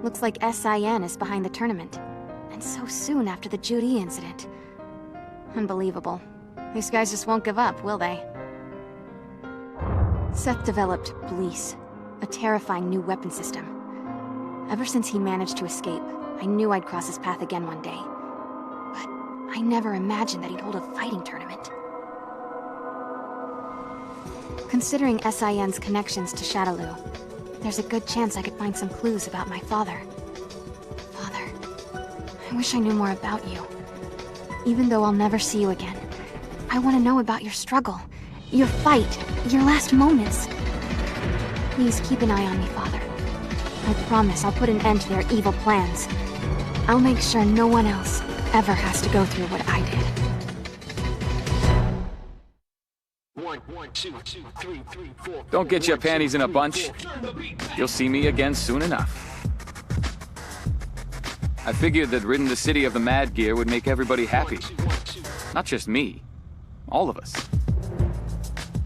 Looks like SIN is behind the tournament. And so soon after the Judy incident. Unbelievable. These guys just won't give up, will they? Seth developed Blease, a terrifying new weapon system. Ever since he managed to escape, I knew I'd cross his path again one day. But I never imagined that he'd hold a fighting tournament. Considering SIN's connections to Shadaloo, there's a good chance I could find some clues about my father. Father, I wish I knew more about you. Even though I'll never see you again, I want to know about your struggle, your fight, your last moments. Please keep an eye on me, Father. I promise I'll put an end to their evil plans. I'll make sure no one else ever has to go through what I did. 1, 2, 3, 4. Don't get your panties in a bunch. You'll see me again soon enough. I figured that ridding the city of the Mad Gear would make everybody happy. Not just me. All of us.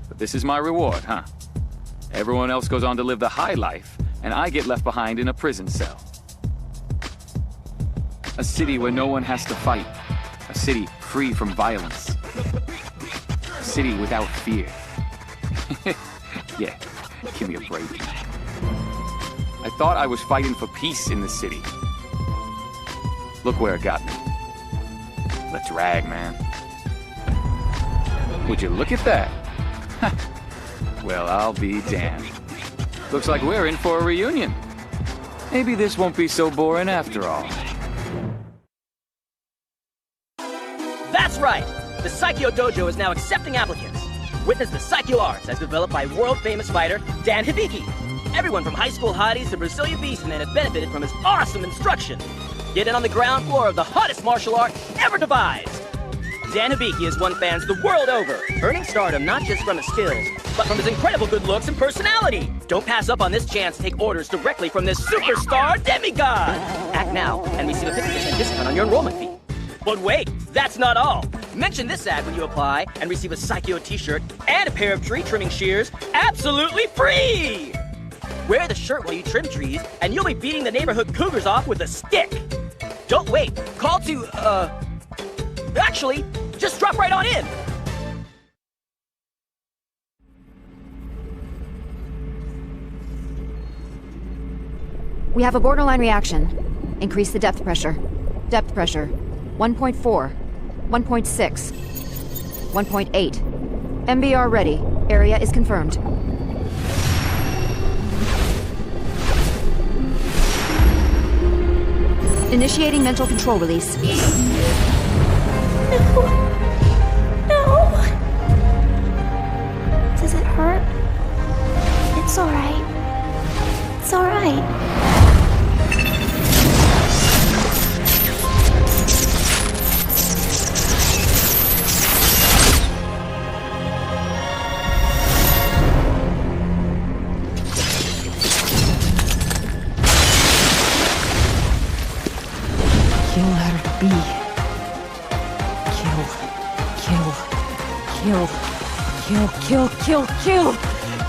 But this is my reward, huh? Everyone else goes on to live the high life, and I get left behind in a prison cell. A city where no one has to fight. A city free from violence. A city without fear. Yeah, give me a break. I thought I was fighting for peace in the city. Look where it got me. The drag, man. Would you look at that? Well, I'll be damned. Looks like we're in for a reunion. Maybe this won't be so boring after all. That's right! The Saikyo Dojo is now accepting applicants. Witness the Saikyo Arts as developed by world-famous fighter Dan Hibiki. Everyone from high school hotties to Brazilian beastmen have benefited from his awesome instruction. Get in on the ground floor of the hottest martial art ever devised. Dan Hibiki has won fans the world over, earning stardom not just from his skills, but from his incredible good looks and personality. Don't pass up on this chance to take orders directly from this superstar demigod. Act now and receive a 50% discount on your enrollment fee. But wait, that's not all. Mention this ad when you apply and receive a Saikyo t-shirt and a pair of tree trimming shears absolutely free! Wear the shirt while you trim trees and you'll be beating the neighborhood cougars off with a stick. Don't wait, call to, actually, just drop right on in. We have a borderline reaction. Increase the depth pressure. Depth pressure. 1.4. 1.6. 1.8. MBR ready. Area is confirmed. Initiating mental control release. No! Does it hurt? It's alright. It's alright. Kill her, B. Kill.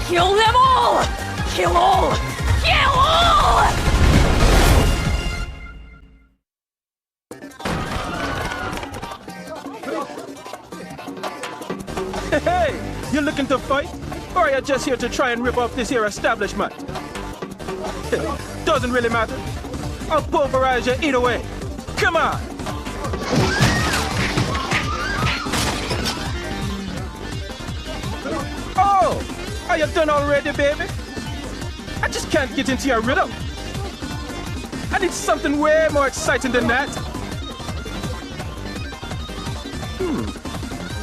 Kill them all! Kill all! Kill all! Hey! You looking to fight? Or are you just here to try and rip off this here establishment? Doesn't really matter. I'll pulverize you either way. Come on! Oh! Are you done already, baby? I just can't get into your rhythm. I need something way more exciting than that.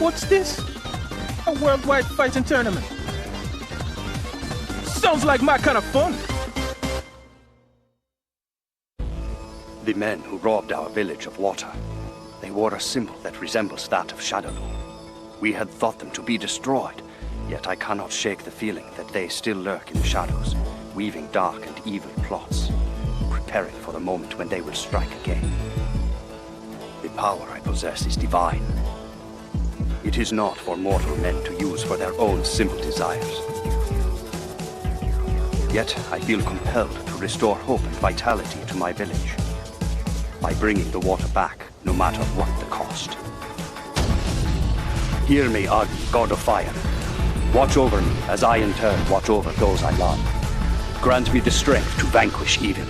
What's this? A worldwide fighting tournament. Sounds like my kind of fun. The men who robbed our village of water. They wore a symbol that resembles that of Shadaloo. We had thought them to be destroyed, yet I cannot shake the feeling that they still lurk in the shadows, weaving dark and evil plots, preparing for the moment when they will strike again. The power I possess is divine. It is not for mortal men to use for their own simple desires. Yet I feel compelled to restore hope and vitality to my village. By bringing the water back, no matter what the cost. Hear me, Ard, God of Fire. Watch over me as I in turn watch over those I love. Grant me the strength to vanquish evil.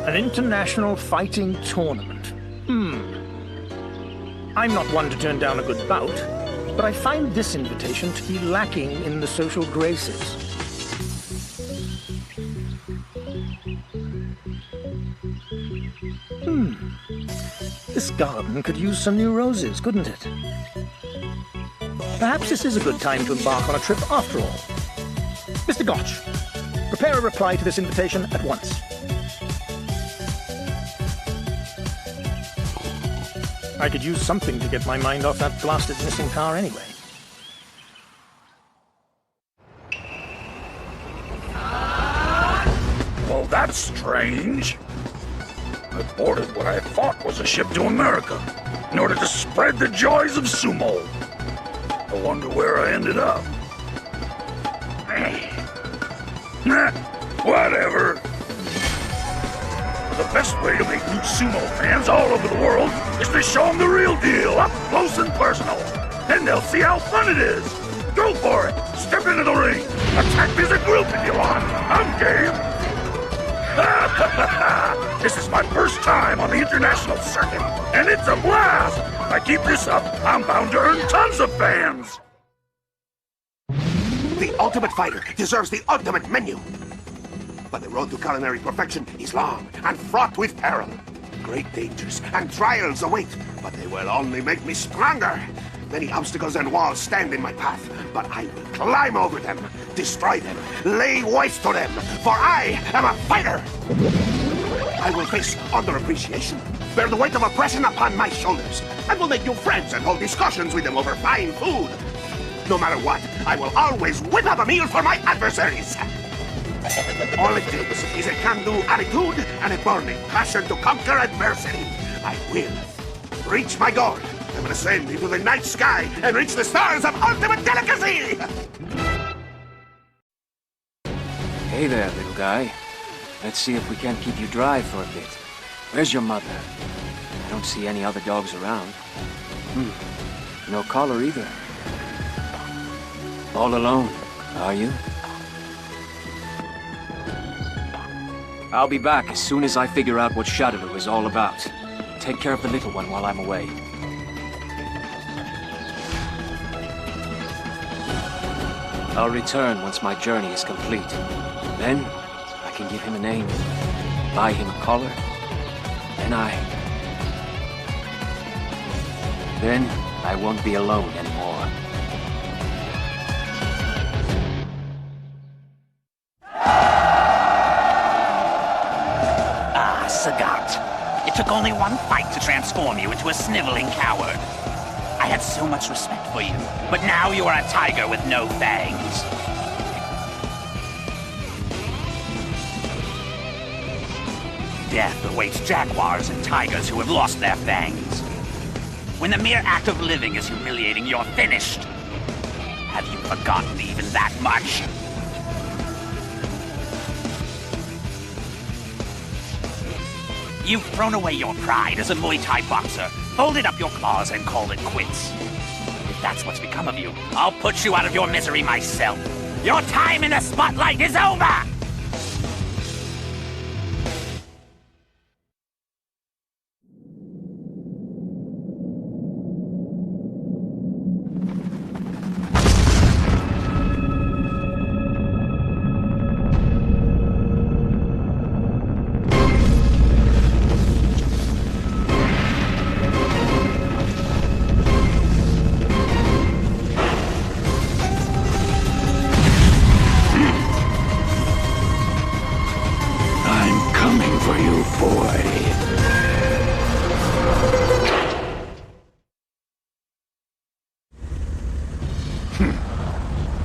An international fighting tournament. I'm not one to turn down a good bout, but I find this invitation to be lacking in the social graces. This garden could use some new roses, couldn't it? Perhaps this is a good time to embark on a trip after all. Mr. Gotch, prepare a reply to this invitation at once. I could use something to get my mind off that blasted missing car anyway. Well, that's strange. I boarded what I thought was a ship to America in order to spread the joys of sumo. I wonder where I ended up. Whatever. The best way to make new sumo fans all over the world is to show them the real deal, up close and personal. Then they'll see how fun it is. Go for it. Step into the ring. Attack me as a group if you want. I'm game. This is my first time on the international circuit, and it's a blast! If I keep this up, I'm bound to earn tons of fans! The Ultimate Fighter deserves the ultimate menu. But the road to culinary perfection is long and fraught with peril. Great dangers and trials await, but they will only make me stronger. Many obstacles and walls stand in my path, but I will climb over them, destroy them, lay waste to them, for I am a fighter! I will face underappreciation, bear the weight of oppression upon my shoulders, and will make new friends and hold discussions with them over fine food. No matter what, I will always whip up a meal for my adversaries. All it takes is a can-do attitude and a burning passion to conquer adversity. I will reach my goal. I will ascend into the night sky and reach the stars of ultimate delicacy! Hey there, little guy. Let's see if we can't keep you dry for a bit. Where's your mother? I don't see any other dogs around. No collar either. All alone, are you? I'll be back as soon as I figure out what Shadaloo is all about. Take care of the little one while I'm away. I'll return once my journey is complete. Then, I can give him a name, buy him a collar, and Then, I won't be alone anymore. Ah, Sagat. It took only one fight to transform you into a sniveling coward. I had so much respect for you, but now you are a tiger with no fangs. Death awaits jaguars and tigers who have lost their fangs. When the mere act of living is humiliating, you're finished. Have you forgotten even that much? You've thrown away your pride as a Muay Thai boxer, folded up your claws and called it quits. If that's what's become of you, I'll put you out of your misery myself. Your time in the spotlight is over!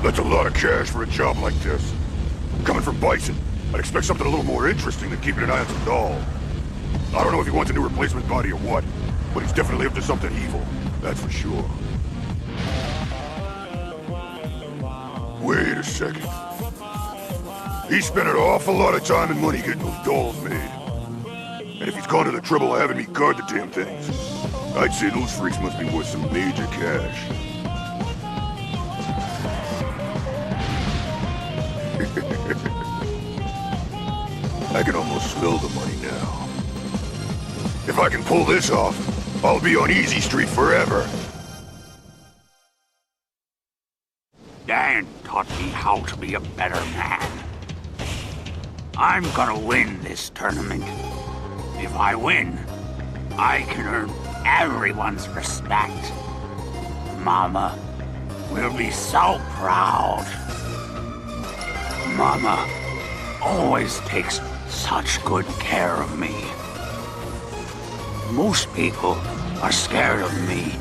That's a lot of cash for a job like this. Coming from Bison, I'd expect something a little more interesting than keeping an eye on some doll. I don't know if he wants a new replacement body or what, but he's definitely up to something evil, that's for sure. a second. He spent an awful lot of time and money getting those dolls made. And if he's gone to the trouble of having me guard the damn things, I'd say those freaks must be worth some major cash. I can almost smell the money now. If I can pull this off, I'll be on Easy Street forever. Dan taught me how to be a better man. I'm gonna win this tournament. If I win, I can earn everyone's respect. Mama will be so proud. Mama always takes such good care of me. Most people are scared of me,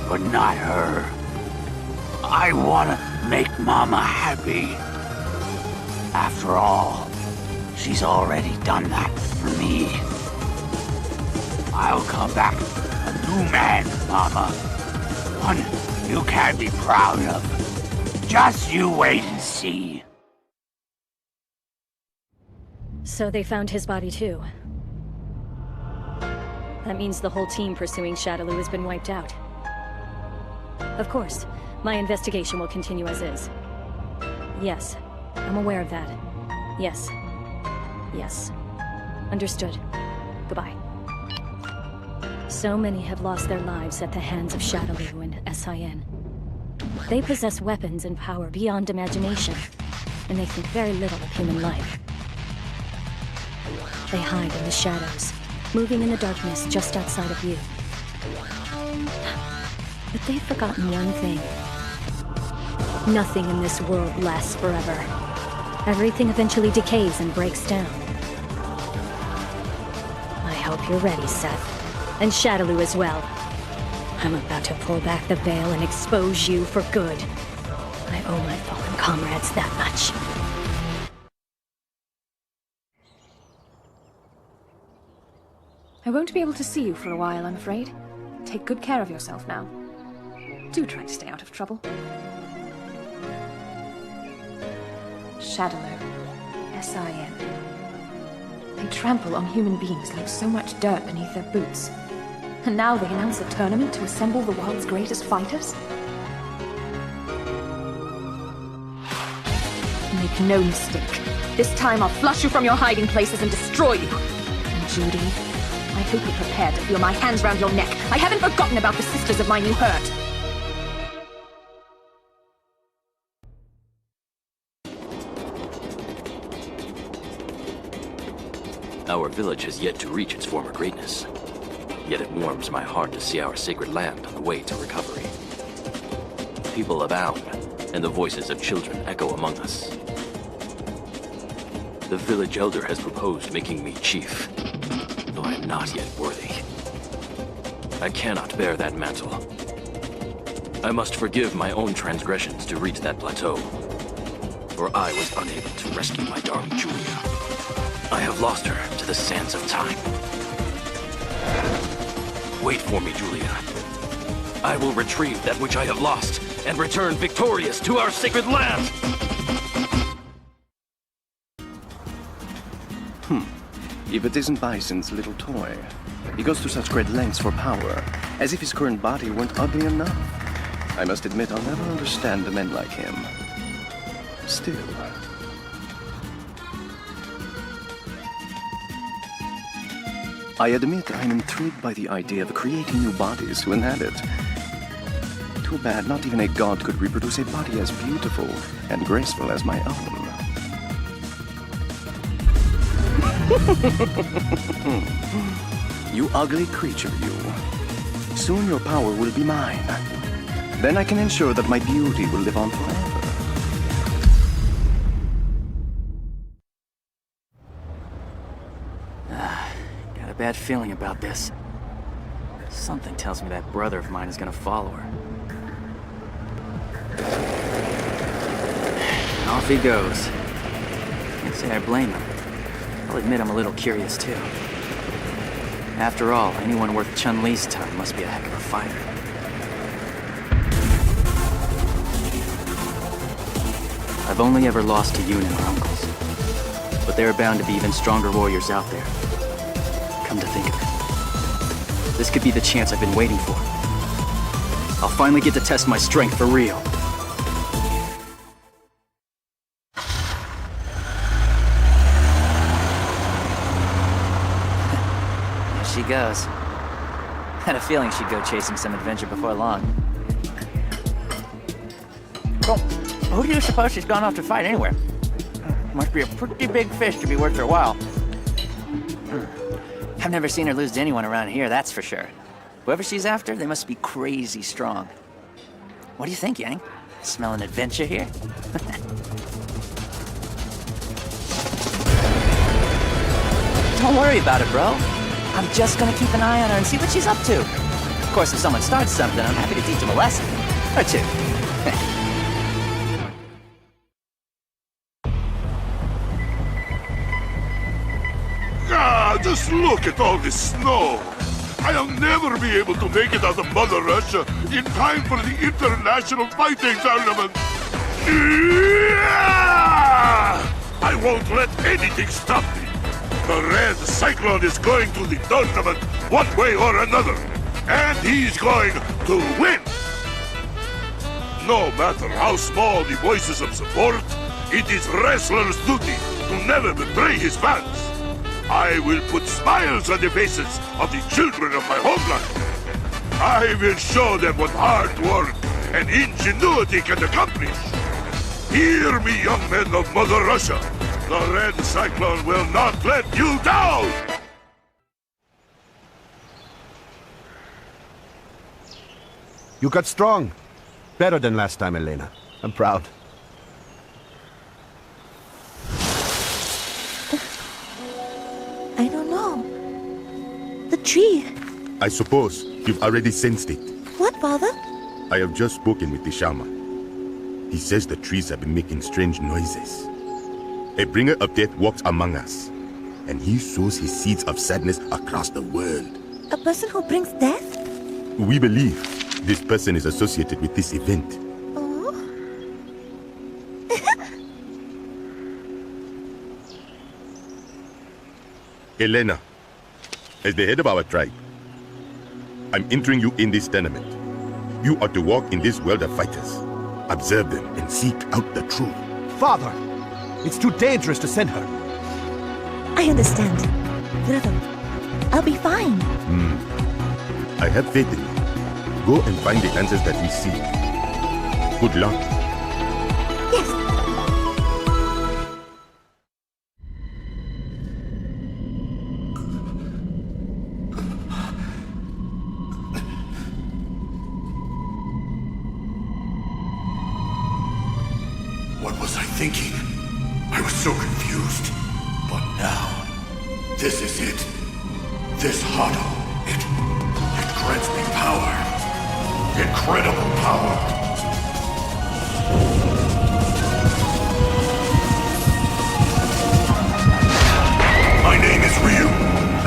but not her. I wanna make Mama happy. After all, she's already done that for me. I'll come back a new man, Mama. One you can be proud of. Just you wait and see. So they found his body too. That means the whole team pursuing Shadaloo has been wiped out. Of course, my investigation will continue as is. Yes, I'm aware of that. Yes. Yes. Understood. Goodbye. So many have lost their lives at the hands of Shadaloo and SIN. They possess weapons and power beyond imagination, and they think very little of human life. They hide in the shadows, moving in the darkness just outside of you. But they've forgotten one thing. Nothing in this world lasts forever. Everything eventually decays and breaks down. I hope you're ready, Seth. And Shadaloo as well. I'm about to pull back the veil and expose you for good. I owe my fallen comrades that much. I won't be able to see you for a while, I'm afraid. Take good care of yourself now. Do try to stay out of trouble. Shadaloo. SIN. They trample on human beings, leave so much dirt beneath their boots. And now they announce a tournament to assemble the world's greatest fighters? Make no mistake. This time I'll flush you from your hiding places and destroy you. And Judy, I hope you're prepared to feel my hands round your neck. I haven't forgotten about the sisters of mine you hurt. Our village has yet to reach its former greatness. Yet it warms my heart to see our sacred land on the way to recovery. People abound, and the voices of children echo among us. The village elder has proposed making me chief, though I am not yet worthy. I cannot bear that mantle. I must forgive my own transgressions to reach that plateau, for I was unable to rescue my darling Julia. I have lost her to the sands of time. Wait for me, Julia. I will retrieve that which I have lost and return victorious to our sacred land! If it isn't Bison's little toy. He goes to such great lengths for power, as if his current body weren't ugly enough. I must admit I'll never understand men like him. Still... I admit I'm intrigued by the idea of creating new bodies to inhabit. Too bad not even a god could reproduce a body as beautiful and graceful as my own. You ugly creature, you. Soon your power will be mine. Then I can ensure that my beauty will live on forever. Got a bad feeling about this. Something tells me that brother of mine is gonna follow her. And off he goes. Can't say I blame him. I'll admit I'm a little curious too. After all, anyone worth Chun-Li's time must be a heck of a fighter. I've only ever lost to Yun and our uncles. But there are bound to be even stronger warriors out there. Come to think of it, this could be the chance I've been waiting for. I'll finally get to test my strength for real. There she goes. Had a feeling she'd go chasing some adventure before long. Well, who do you suppose she's gone off to fight anywhere? Must be a pretty big fish to be worth her while. I've never seen her lose to anyone around here, that's for sure. Whoever she's after, they must be crazy strong. What do you think, Yang? Smell an adventure here? Don't worry about it, bro. I'm just gonna keep an eye on her and see what she's up to. Of course, if someone starts something, I'm happy to teach them a lesson. Or two. Just look at all this snow. I'll never be able to make it out of Mother Russia in time for the International Fighting Tournament. I won't let anything stop me. The Red Cyclone is going to the tournament one way or another. And he's going to win. No matter how small the voices of support, it is wrestler's duty to never betray his fans. I will put smiles on the faces of the children of my homeland. I will show them what hard work and ingenuity can accomplish. Hear me, young men of Mother Russia. The Red Cyclone will not let you down! You got strong. Better than last time, Elena. I'm proud. I don't know. The tree. I suppose you've already sensed it. What, Father? I have just spoken with the shaman. He says the trees have been making strange noises. A bringer of death walks among us, and he sows his seeds of sadness across the world. A person who brings death? We believe this person is associated with this event. Oh. Elena, as the head of our tribe, I'm entering you in this tournament. You are to walk in this world of fighters, observe them, and seek out the truth. Father, it's too dangerous to send her. I understand. Rhythm. I'll be fine. I have faith in you. Go and find the answers that we seek. Good luck. Yes. What was I thinking? I was so confused. But now, this is it. This Hado, it grants me power. Incredible power. My name is Ryu,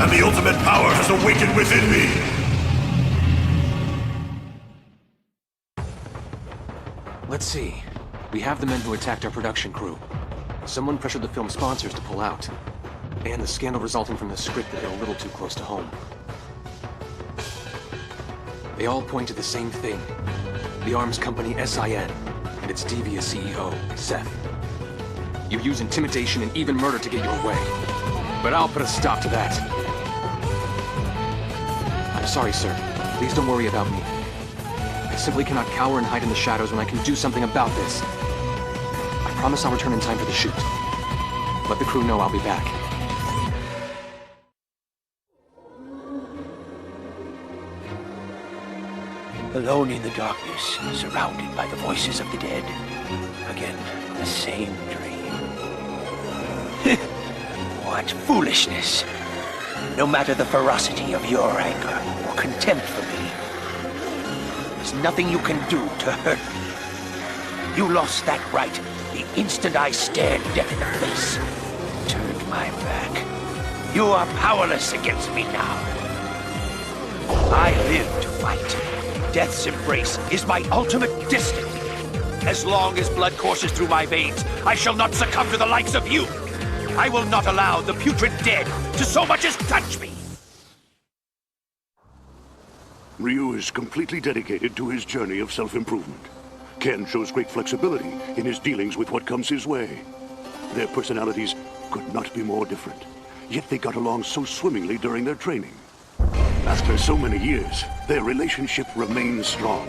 and the ultimate power has awakened within me. Let's see. We have the men who attacked our production crew. Someone pressured the film sponsors to pull out. And the scandal resulting from the script that hit a little too close to home. They all point to the same thing. The arms company SIN, and its devious CEO, Seth. You use intimidation and even murder to get your way. But I'll put a stop to that. I'm sorry, sir. Please don't worry about me. I simply cannot cower and hide in the shadows when I can do something about this. I promise I'll return in time for the shoot. Let the crew know I'll be back. Alone in the darkness, surrounded by the voices of the dead. Again, the same dream. What foolishness! No matter the ferocity of your anger or contempt for me, there's nothing you can do to hurt me. You lost that right the instant I stared death in the face. Turned my back. You are powerless against me now. I live to fight. Death's embrace is my ultimate destiny. As long as blood courses through my veins, I shall not succumb to the likes of you. I will not allow the putrid dead to so much as touch me. Ryu is completely dedicated to his journey of self-improvement. Ken shows great flexibility in his dealings with what comes his way. Their personalities could not be more different, yet they got along so swimmingly during their training. After so many years, their relationship remains strong.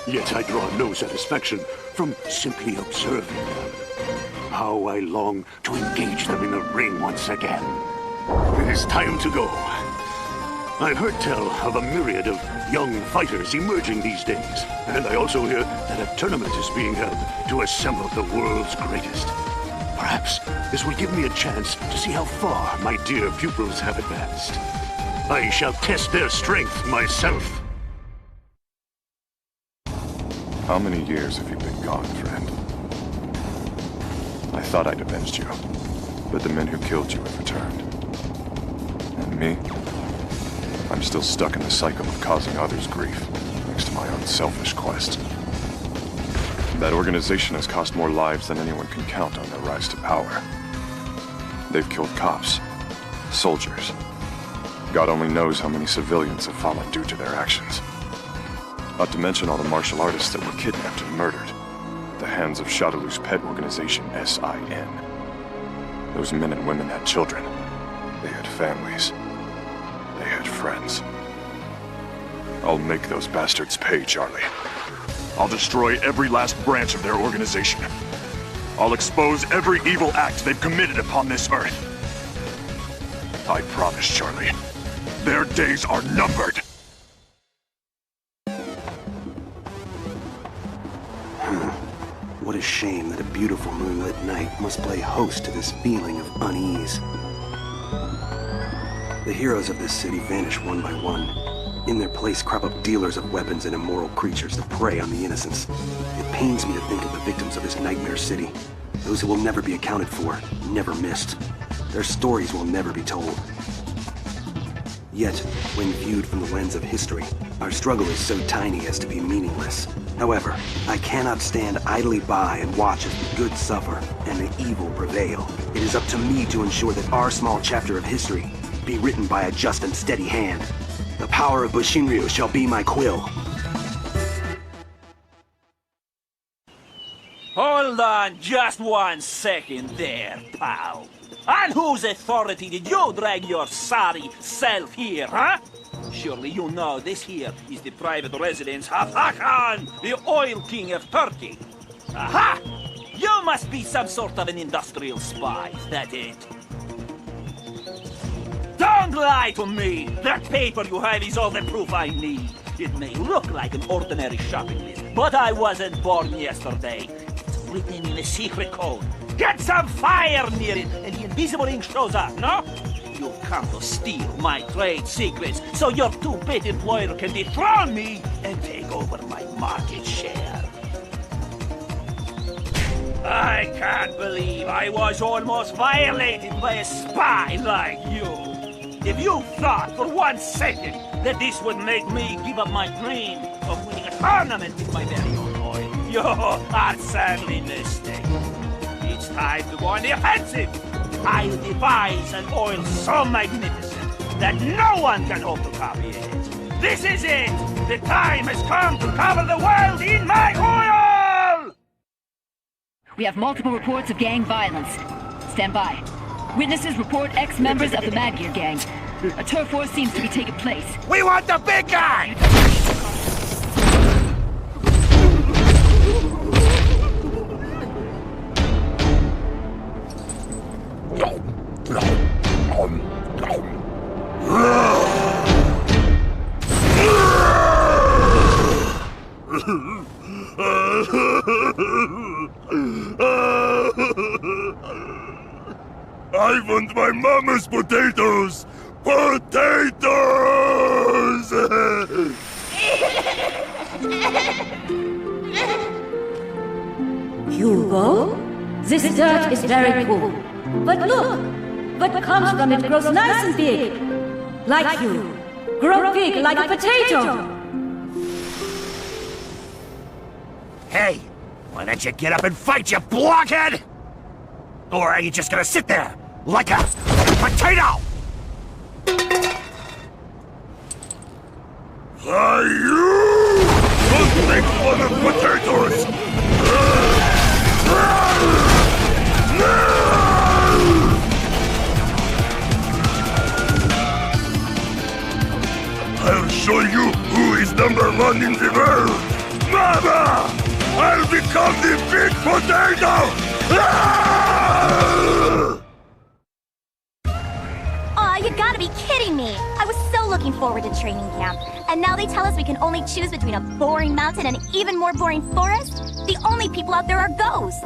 Yet I draw no satisfaction from simply observing them. How I long to engage them in the ring once again. It is time to go. I've heard tell of a myriad of young fighters emerging these days, and I also hear that a tournament is being held to assemble the world's greatest. Perhaps this will give me a chance to see how far my dear pupils have advanced. I shall test their strength myself. How many years have you been gone, friend? I thought I'd avenged you, but the men who killed you have returned. And me? I'm still stuck in the cycle of causing others grief, thanks to my own selfish quest. That organization has cost more lives than anyone can count on their rise to power. They've killed cops, soldiers. God only knows how many civilians have fallen due to their actions. Not to mention all the martial artists that were kidnapped and murdered at the hands of Shadaloo's pet organization, SIN. Those men and women had children. They had families. They had friends. I'll make those bastards pay, Charlie. I'll destroy every last branch of their organization. I'll expose every evil act they've committed upon this earth. I promise, Charlie. Their days are numbered. What a shame that a beautiful moonlit night must play host to this feeling of unease. The heroes of this city vanish one by one. In their place crop up dealers of weapons and immoral creatures to prey on the innocents. It pains me to think of the victims of this nightmare city. Those who will never be accounted for, never missed. Their stories will never be told. Yet, when viewed from the lens of history, our struggle is so tiny as to be meaningless. However, I cannot stand idly by and watch as the good suffer and the evil prevail. It is up to me to ensure that our small chapter of history be written by a just and steady hand. The power of Bushinryu shall be my quill. Hold on just 1 second there, pal. On whose authority did you drag your sorry self here, huh? Surely you know this here is the private residence of Hakan, the oil king of Turkey. Aha! You must be some sort of an industrial spy, is that it? Don't lie to me! That paper you have is all the proof I need. It may look like an ordinary shopping list, but I wasn't born yesterday. It's written in a secret code. Get some fire near it, and the invisible ink shows up, no? You've come to steal my trade secrets, so your two-bit employer can dethrone me and take over my market share. I can't believe I was almost violated by a spy like you. If you thought for 1 second that this would make me give up my dream of winning a tournament with my very own oil, you are sadly mistaken. It's time to go on the offensive. I'll devise an oil so magnificent that no one can hope to copy it. This is it! The time has come to cover the world in my oil! We have multiple reports of gang violence. Stand by. Witnesses report ex-members of the Mad Gear gang. A turf war seems to be taking place. We want the big guy! I want my mama's potatoes! Potatoes! Hugo? This dirt is very cool. But look! What comes from it grows nice and big. Like you. Grow big like a potato. Hey, why don't you get up and fight, you blockhead? Or are you just gonna sit there, like a potato? Are you? Don't make fun of potatoes! I'll show you who is #1 in the world! Mama! I'll become the big potato! Aw, you gotta be kidding me! I was so looking forward to training camp, and now they tell us we can only choose between a boring mountain and an even more boring forest? The only people out there are ghosts!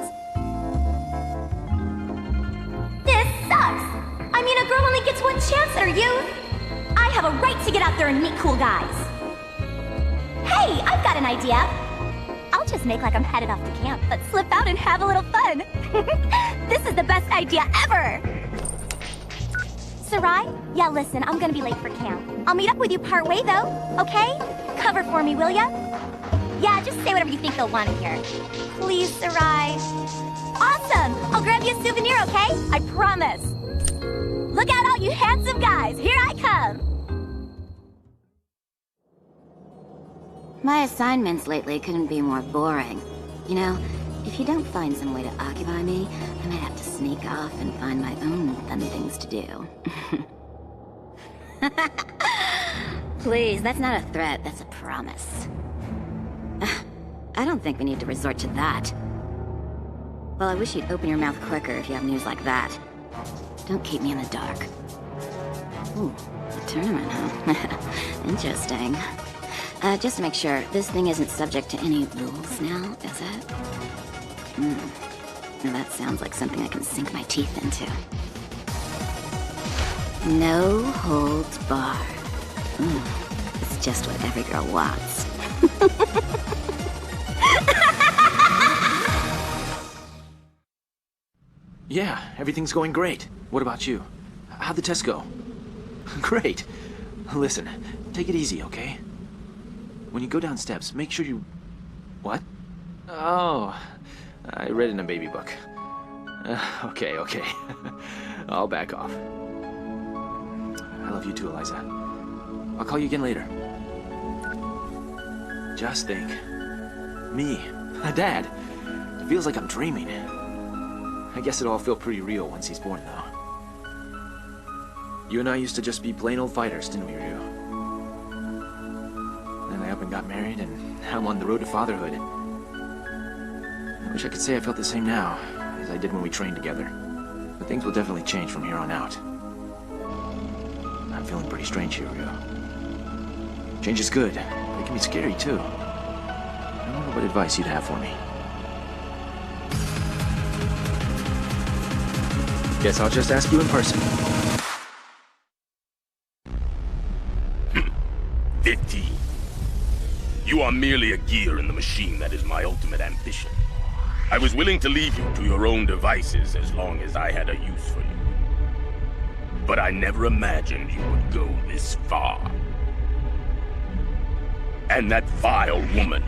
This sucks! I mean, a girl only gets one chance at her youth! I have a right to get out there and meet cool guys! Hey, I've got an idea! I'll just make like I'm headed off to camp, but slip out and have a little fun! This is the best idea ever! Sarai? Yeah, listen, I'm gonna be late for camp. I'll meet up with you part way, though, okay? Cover for me, will ya? Yeah, just say whatever you think they'll want to hear. Please, Sarai. Awesome! I'll grab you a souvenir, okay? I promise! Look out, all you handsome guys! Here I come! My assignments lately couldn't be more boring. You know, if you don't find some way to occupy me, I might have to sneak off and find my own fun things to do. Please, that's not a threat, that's a promise. I don't think we need to resort to that. Well, I wish you'd open your mouth quicker if you have news like that. Don't keep me in the dark. Ooh, a tournament, huh? Interesting. Just to make sure, this thing isn't subject to any rules now, is it? Now that sounds like something I can sink my teeth into. No holds barred. It's just what every girl wants. Yeah, everything's going great. What about you? How'd the test go? Great. Listen, take it easy, okay? When you go down steps, make sure you... What? Oh, I read in a baby book. Okay. I'll back off. I love you too, Eliza. I'll call you again later. Just think. Me, a dad. It feels like I'm dreaming. I guess it'll all feel pretty real once he's born, though. You and I used to just be plain old fighters, didn't we, Ryu? Then I up and got married, and now I'm on the road to fatherhood. I wish I could say I felt the same now as I did when we trained together. But things will definitely change from here on out. I'm feeling pretty strange here, Ryu. Change is good, but it can be scary, too. I wonder what advice you'd have for me. Guess I'll just ask you in person. 15. You are merely a gear in the machine that is my ultimate ambition. I was willing to leave you to your own devices as long as I had a use for you. But I never imagined you would go this far. And that vile woman.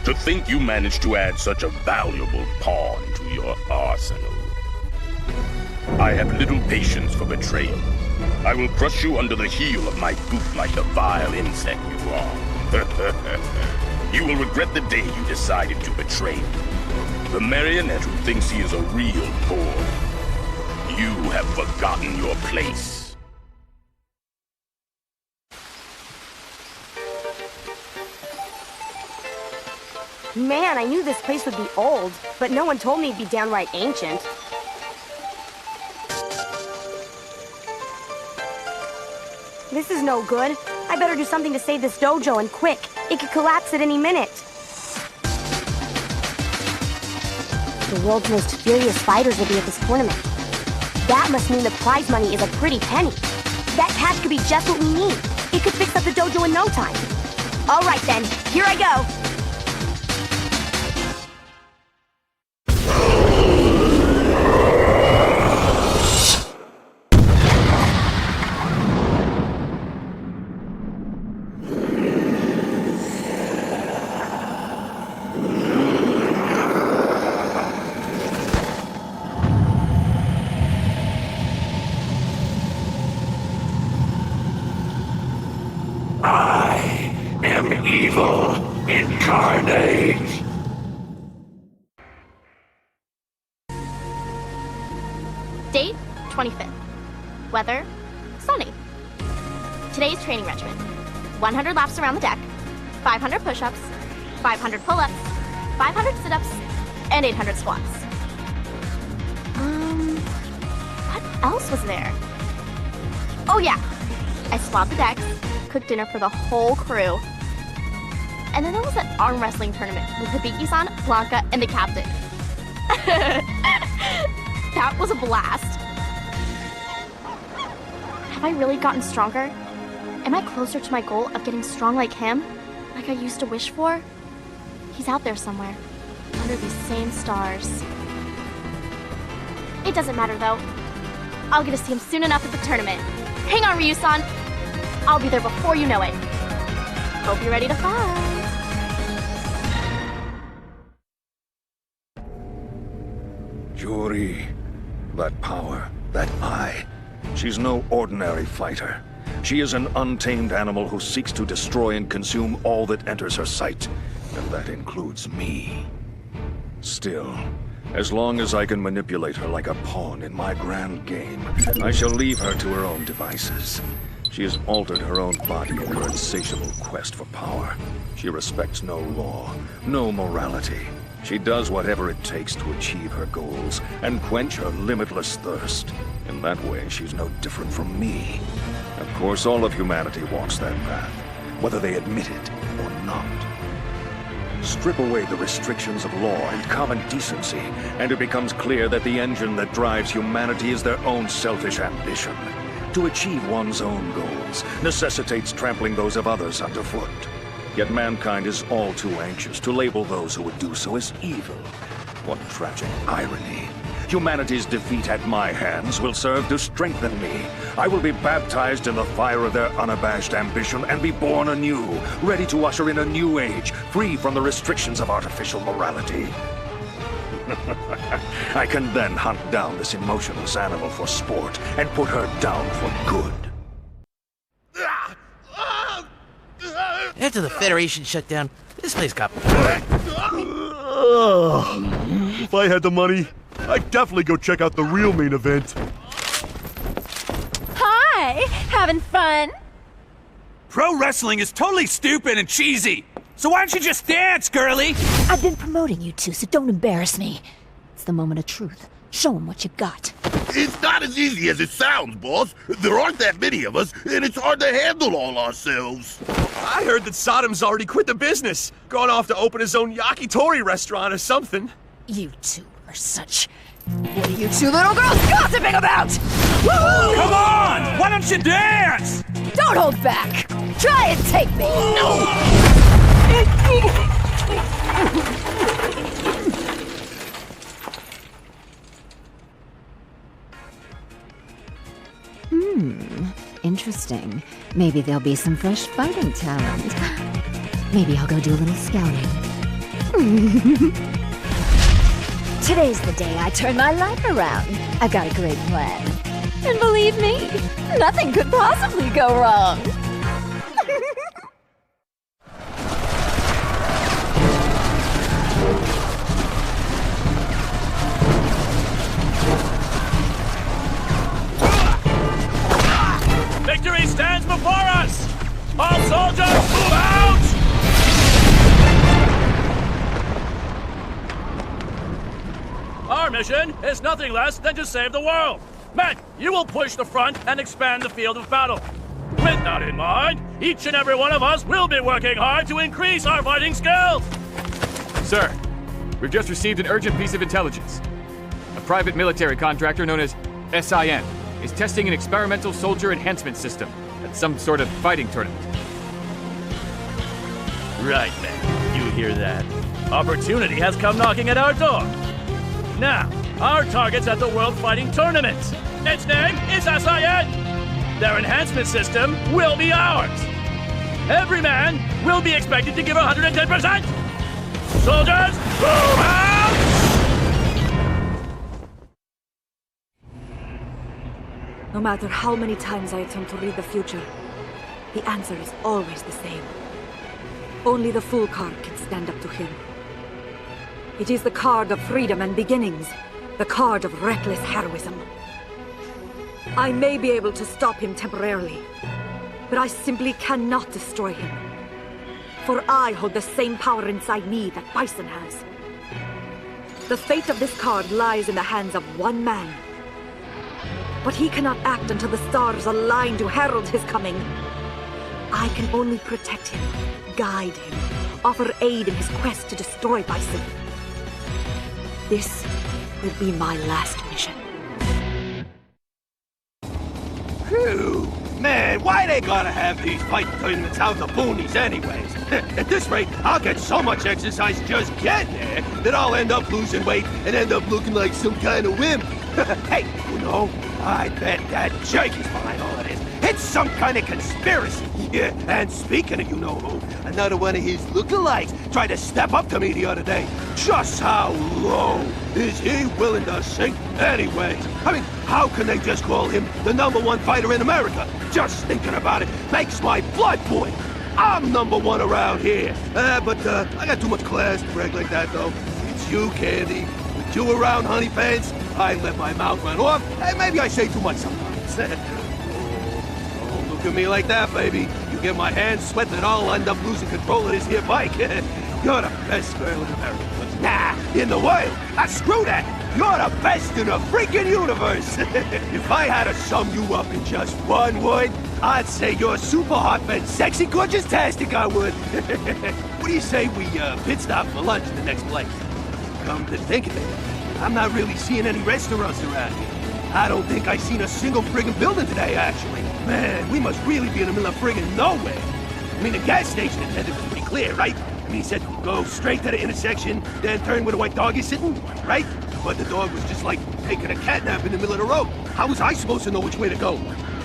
To think you managed to add such a valuable pawn to your arsenal. I have little patience for betrayal. I will crush you under the heel of my boot like the vile insect you are. You will regret the day you decided to betray me. The marionette who thinks he is a real boy. You have forgotten your place. Man, I knew this place would be old, but no one told me it'd be downright ancient. This is no good. I better do something to save this dojo, and quick. It could collapse at any minute. The world's most furious fighters will be at this tournament. That must mean the prize money is a pretty penny. That cash could be just what we need. It could fix up the dojo in no time. All right then, here I go. 25th. Weather, sunny. Today's training regimen: 100 laps around the deck, 500 push-ups, 500 pull-ups, 500 sit-ups, and 800 squats. What else was there? Oh yeah, I swabbed the decks, cooked dinner for the whole crew, and then there was an arm wrestling tournament with Hibiki-san, Blanca, and the captain. That was a blast. Have I really gotten stronger? Am I closer to my goal of getting strong like him? Like I used to wish for? He's out there somewhere, under these same stars. It doesn't matter though. I'll get to see him soon enough at the tournament. Hang on, Ryu-san. I'll be there before you know it. Hope you're ready to fight. Yuri, that power, that eye. She's no ordinary fighter. She is an untamed animal who seeks to destroy and consume all that enters her sight, and that includes me. Still, as long as I can manipulate her like a pawn in my grand game, I shall leave her to her own devices. She has altered her own body in her insatiable quest for power. She respects no law, no morality. She does whatever it takes to achieve her goals and quench her limitless thirst. In that way, she's no different from me. Of course, all of humanity walks that path, whether they admit it or not. Strip away the restrictions of law and common decency, and it becomes clear that the engine that drives humanity is their own selfish ambition. To achieve one's own goals necessitates trampling those of others underfoot. Yet mankind is all too anxious to label those who would do so as evil. What tragic irony. Humanity's defeat at my hands will serve to strengthen me. I will be baptized in the fire of their unabashed ambition and be born anew, ready to usher in a new age, free from the restrictions of artificial morality. I can then hunt down this emotionless animal for sport and put her down for good. After the Federation shut down, this place got... If I had the money, I'd definitely go check out the real main event. Hi! Having fun? Pro wrestling is totally stupid and cheesy. So why don't you just dance, girly? I've been promoting you two, so don't embarrass me. It's the moment of truth. Show them what you got. It's not as easy as it sounds, boss. There aren't that many of us, and it's hard to handle all ourselves. I heard that Saddam's already quit the business. Gone off to open his own yakitori restaurant or something. You two are such... What are you two little girls gossiping about? Woo! Come on! Why don't you dance? Don't hold back! Try and take me! No! Interesting. Maybe there'll be some fresh fighting talent. Maybe I'll go do a little scouting. Today's the day I turn my life around. I've got a great plan. And believe me, nothing could possibly go wrong. Victory stands before us! All soldiers, move out! Our mission is nothing less than to save the world. Men, you will push the front and expand the field of battle. With that in mind, each and every one of us will be working hard to increase our fighting skills. Sir, we've just received an urgent piece of intelligence. A private military contractor known as SIN is testing an experimental soldier enhancement system at some sort of fighting tournament. Right, men. You hear that? Opportunity has come knocking at our door. Now, our target's at the World Fighting Tournament. Its name is SIN. Their enhancement system will be ours. Every man will be expected to give 110%. Soldiers, move out! No matter how many times I attempt to read the future, the answer is always the same. Only the fool card can stand up to him. It is the card of freedom and beginnings, the card of reckless heroism. I may be able to stop him temporarily, but I simply cannot destroy him. For I hold the same power inside me that Bison has. The fate of this card lies in the hands of one man. But he cannot act until the stars align to herald his coming. I can only protect him, guide him, offer aid in his quest to destroy Bison. This will be my last mission. Phew! Man, why they gotta have these fight tournaments out the boonies anyways? At this rate, I'll get so much exercise just getting there that I'll end up losing weight and end up looking like some kind of wimp. Hey, you know, I bet that Jake is behind all of this. It's some kind of conspiracy. Yeah, and speaking of you-know-who, another one of his lookalikes tried to step up to me the other day. Just how low is he willing to sink anyways? I mean, how can they just call him the #1 fighter in America? Just thinking about it makes my blood boil. I'm #1 around here. But I got too much class to brag like that, though. It's you, Candy. With you around, honey pants, I let my mouth run off, and maybe I say too much sometimes. Don't look at me like that, baby. You get my hands sweating and I'll end up losing control of this here bike. You're the best girl in America. Nah, in the world. Screw that. You're the best in the freaking universe. If I had to sum you up in just one word, I'd say you're super hot and sexy gorgeous-tastic, I would. What do you say we pit stop for lunch in the next place? Come to think of it, I'm not really seeing any restaurants around here. I don't think I seen a single friggin' building today, actually. Man, we must really be in the middle of friggin' nowhere. I mean, the gas station attendant was pretty clear, right? I mean, he said, go straight to the intersection, then turn where the white dog is sitting, right? But the dog was just like taking a cat nap in the middle of the road. How was I supposed to know which way to go?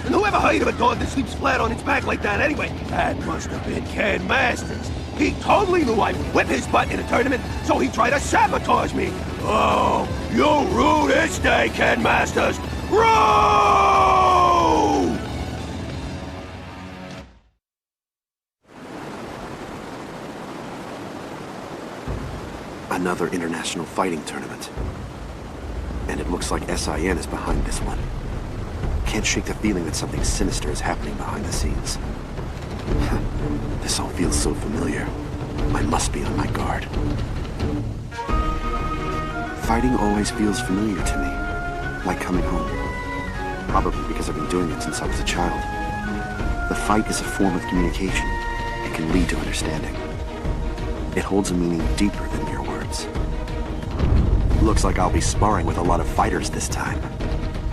And whoever hired a dog that sleeps flat on its back like that anyway? That must have been Ken Masters. He totally knew I would whip his butt in a tournament, so he tried to sabotage me. Oh, you rude this day, Ken Masters. Rude! Another international fighting tournament. And it looks like SIN is behind this one. Can't shake the feeling that something sinister is happening behind the scenes. This all feels so familiar. I must be on my guard. Fighting always feels familiar to me, like coming home. Probably because I've been doing it since I was a child. The fight is a form of communication. It can lead to understanding. It holds a meaning deeper than mere words. Looks like I'll be sparring with a lot of fighters this time.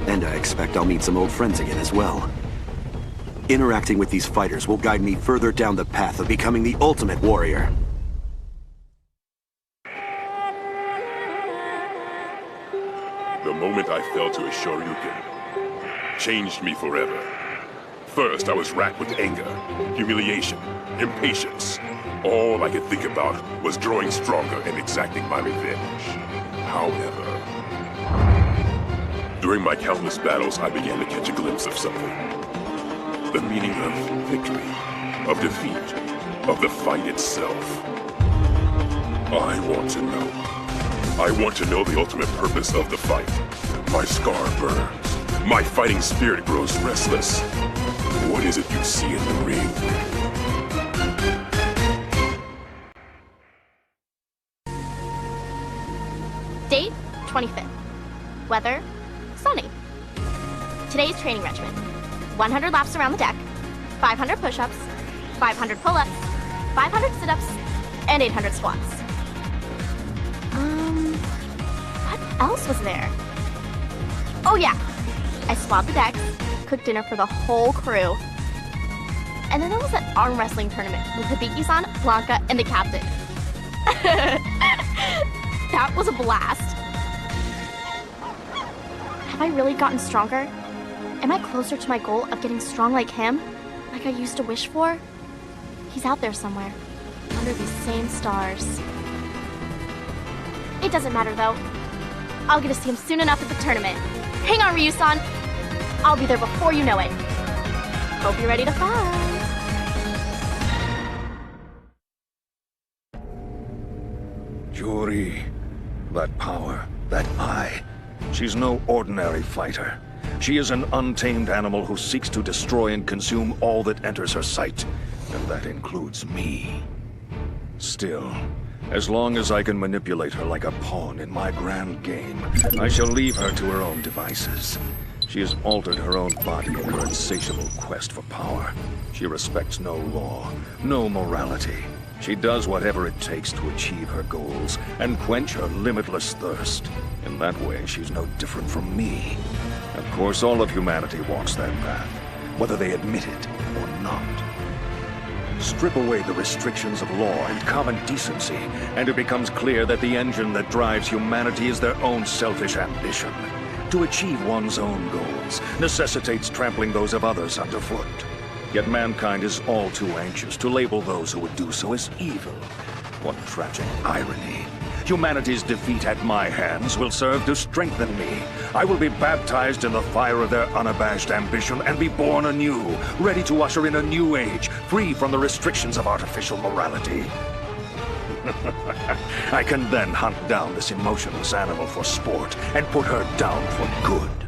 And I expect I'll meet some old friends again as well. Interacting with these fighters will guide me further down the path of becoming the ultimate warrior. The moment I fell to a Shoryuken changed me forever. First, I was racked with anger, humiliation, impatience. All I could think about was growing stronger and exacting my revenge. However, during my countless battles, I began to catch a glimpse of something. The meaning of victory, of defeat, of the fight itself. I want to know. I want to know the ultimate purpose of the fight. My scar burns. My fighting spirit grows restless. What is it you see in the ring? Date, 25th. Weather, sunny. Today's training regimen. 100 laps around the deck, 500 push-ups, 500 pull-ups, 500 sit-ups, and 800 squats. What else was there? Oh yeah, I swabbed the decks, cooked dinner for the whole crew. And then there was that arm wrestling tournament with Hibiki-san, Blanca, and the captain. That was a blast. Have I really gotten stronger? Am I closer to my goal of getting strong like him? Like I used to wish for? He's out there somewhere, under these same stars. It doesn't matter though. I'll get to see him soon enough at the tournament. Hang on, Ryu-san. I'll be there before you know it. Hope you're ready to fight. Yuri, that power, that eye. She's no ordinary fighter. She is an untamed animal who seeks to destroy and consume all that enters her sight, and that includes me. Still, as long as I can manipulate her like a pawn in my grand game, I shall leave her to her own devices. She has altered her own body in her insatiable quest for power. She respects no law, no morality. She does whatever it takes to achieve her goals and quench her limitless thirst. In that way, she's no different from me. Of course, all of humanity walks that path, whether they admit it or not. Strip away the restrictions of law and common decency, and it becomes clear that the engine that drives humanity is their own selfish ambition. To achieve one's own goals necessitates trampling those of others underfoot. Yet mankind is all too anxious to label those who would do so as evil. What tragic irony. Humanity's defeat at my hands will serve to strengthen me. I will be baptized in the fire of their unabashed ambition and be born anew, ready to usher in a new age, free from the restrictions of artificial morality. I can then hunt down this emotionless animal for sport and put her down for good.